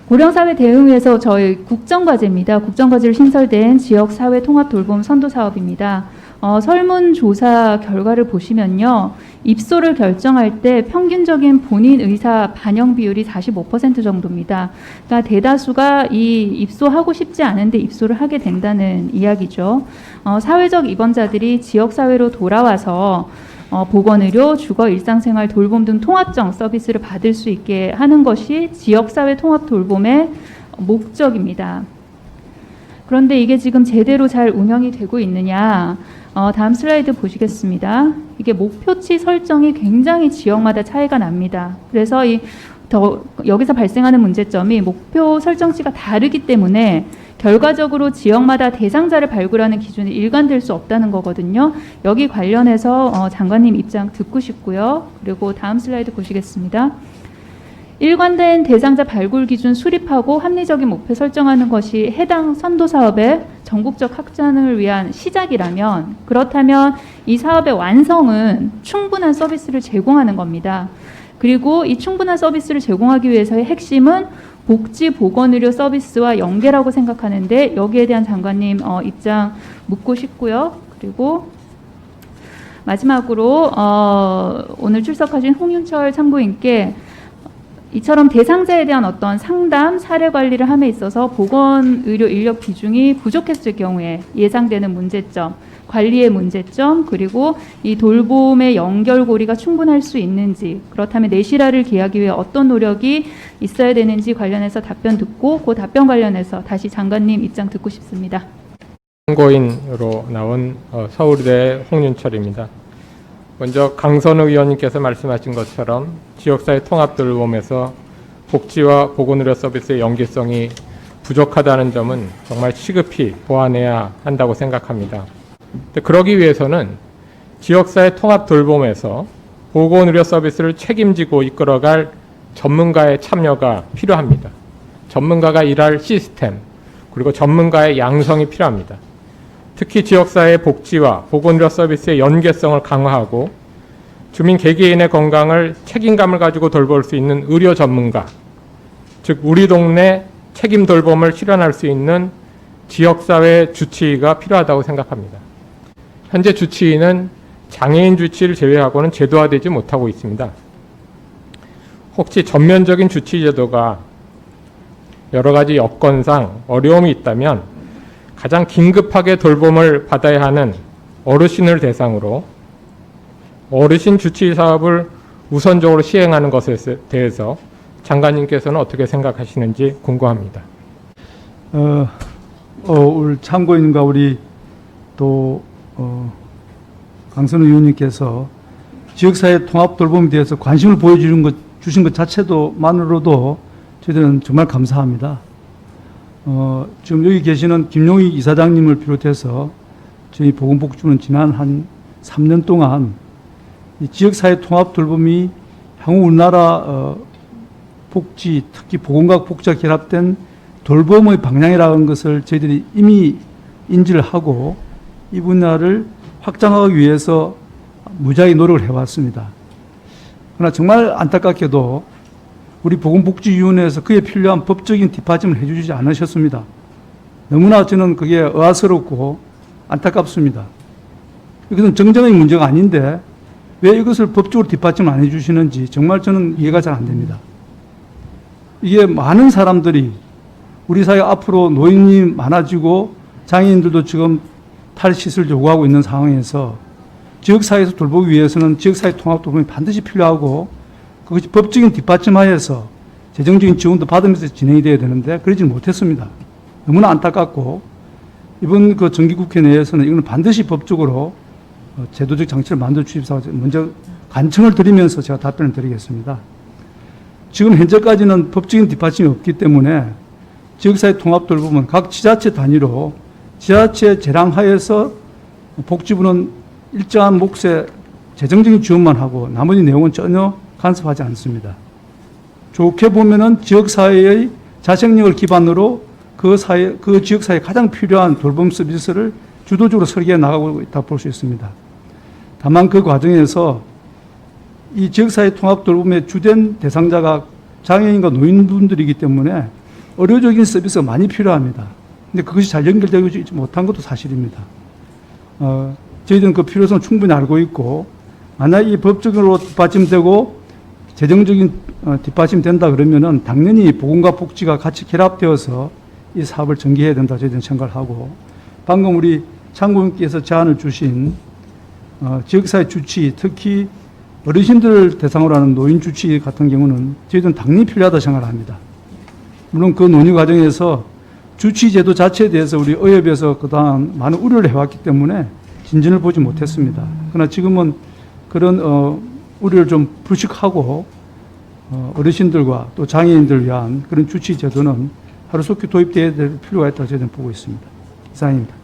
고령사회 대응위에서 저희 국정과제입니다. 국정과제로 신설된 지역사회 통합 돌봄 선도 사업입니다. 설문조사 결과를 보시면요. 입소를 결정할 때 평균적인 본인 의사 반영 비율이 45% 정도입니다. 그러니까 대다수가 이 입소하고 싶지 않은데 입소를 하게 된다는 이야기죠. 사회적 입원자들이 지역사회로 돌아와서 보건의료, 주거, 일상생활, 돌봄 등 통합적 서비스를 받을 수 있게 하는 것이 지역사회 통합 돌봄의 목적입니다. 그런데 이게 지금 제대로 잘 운영이 되고 있느냐? 다음 슬라이드 보시겠습니다. 이게 목표치 설정이 굉장히 지역마다 차이가 납니다. 그래서 여기서 발생하는 문제점이 목표 설정치가 다르기 때문에 결과적으로 지역마다 대상자를 발굴하는 기준이 일관될 수 없다는 거거든요. 여기 관련해서 장관님 입장 듣고 싶고요. 그리고 다음 슬라이드 보시겠습니다. 일관된 대상자 발굴 기준 수립하고 합리적인 목표 설정하는 것이 해당 선도 사업의 전국적 확장을 위한 시작이라면, 그렇다면 이 사업의 완성은 충분한 서비스를 제공하는 겁니다. 그리고 이 충분한 서비스를 제공하기 위해서의 핵심은 복지 보건의료 서비스와 연계라고 생각하는데, 여기에 대한 장관님 입장 묻고 싶고요. 그리고 마지막으로 오늘 출석하신 홍윤철 참고인께 이처럼 대상자에 대한 어떤 상담, 사례 관리를 함에 있어서 보건의료 인력 비중이 부족했을 경우에 예상되는 문제점, 관리의 문제점, 그리고 이 돌봄의 연결고리가 충분할 수 있는지, 그렇다면 내실화를 기하기 위해 어떤 노력이 있어야 되는지 관련해서 답변 듣고, 그 답변 관련해서 다시 장관님 입장 듣고 싶습니다. 참고인으로 나온 서울대 홍윤철입니다. 먼저 강선우 의원님께서 말씀하신 것처럼 지역사회 통합 돌봄에서 복지와 보건의료 서비스의 연계성이 부족하다는 점은 정말 시급히 보완해야 한다고 생각합니다. 그러기 위해서는 지역사회 통합 돌봄에서 보건의료 서비스를 책임지고 이끌어갈 전문가의 참여가 필요합니다. 전문가가 일할 시스템, 그리고 전문가의 양성이 필요합니다. 특히 지역사회의 복지와 보건의료 서비스의 연계성을 강화하고 주민 개개인의 건강을 책임감을 가지고 돌볼 수 있는 의료 전문가, 즉 우리 동네 책임 돌봄을 실현할 수 있는 지역사회 주치의가 필요하다고 생각합니다. 현재 주치의는 장애인 주치의를 제외하고는 제도화되지 못하고 있습니다. 혹시 전면적인 주치의 제도가 여러 가지 여건상 어려움이 있다면 가장 긴급하게 돌봄을 받아야 하는 어르신을 대상으로 어르신 주치의 사업을 우선적으로 시행하는 것에 대해서 장관님께서는 어떻게 생각하시는지 궁금합니다. 오늘 참고인과 우리 또 강선우 의원님께서 지역사회 통합 돌봄에 대해서 관심을 주신 것 자체만으로도 저희들은 정말 감사합니다. 지금 여기 계시는 김용희 이사장님을 비롯해서 저희 보건복지부는 지난 한 3년 동안 이 지역사회 통합 돌봄이 향후 우리나라 복지, 특히 보건과 복지가 결합된 돌봄의 방향이라는 것을 저희들이 이미 인지를 하고 이 분야를 확장하기 위해서 무지하게 노력을 해왔습니다. 그러나 정말 안타깝게도 우리 보건복지위원회에서 그에 필요한 법적인 뒷받침을 해주지 않으셨습니다. 너무나 저는 그게 의아스럽고 안타깝습니다. 이것은 정정의 문제가 아닌데 왜 이것을 법적으로 뒷받침을 안 해주시는지 정말 저는 이해가 잘 안 됩니다. 이게 많은 사람들이 우리 사회 앞으로 노인이 많아지고 장애인들도 지금 탈시설 요구하고 있는 상황에서 지역사회에서 돌보기 위해서는 지역사회 통합 돌봄이 반드시 필요하고 그것이 법적인 뒷받침하에서 재정적인 지원도 받으면서 진행이 되어야 되는데 그러지 못했습니다. 너무나 안타깝고 이번 그 정기국회 내에서는 이거는 반드시 법적으로 제도적 장치를 만들어 주십사 먼저 간청을 드리면서 제가 답변을 드리겠습니다. 지금 현재까지는 법적인 뒷받침이 없기 때문에 지역사회 통합 돌봄은 각 지자체 단위로 지자체 재량하에서 복지부는 일정한 몫의 재정적인 지원만 하고 나머지 내용은 전혀 간섭하지 않습니다. 좋게 보면은 지역사회의 자생력을 기반으로 그 지역사회에 가장 필요한 돌봄 서비스를 주도적으로 설계해 나가고 있다 볼 수 있습니다. 다만 그 과정에서 이 지역사회 통합 돌봄의 주된 대상자가 장애인과 노인분들이기 때문에 의료적인 서비스가 많이 필요합니다. 근데 그것이 잘 연결되고 있지 못한 것도 사실입니다. 저희들은 그 필요성 충분히 알고 있고, 만약 이 법적으로 뒷받침되고 재정적인 뒷받침된다 그러면은 당연히 보건과 복지가 같이 결합되어서 이 사업을 전개해야 된다 저희들은 생각을 하고, 방금 우리 장관님께서 제안을 주신 지역사회 주치, 특히 어르신들 대상으로 하는 노인 주치 같은 경우는 저희들은 당연히 필요하다 생각을 합니다. 물론 그 논의 과정에서 주치 제도 자체에 대해서 우리 의협에서 그동안 많은 우려를 해왔기 때문에 진전을 보지 못했습니다. 그러나 지금은 그런 우려를 좀 불식하고 어르신들과 또 장애인들을 위한 그런 주치 제도는 하루속히 도입되어야 될 필요가 있다고 저희는 보고 있습니다. 이상입니다.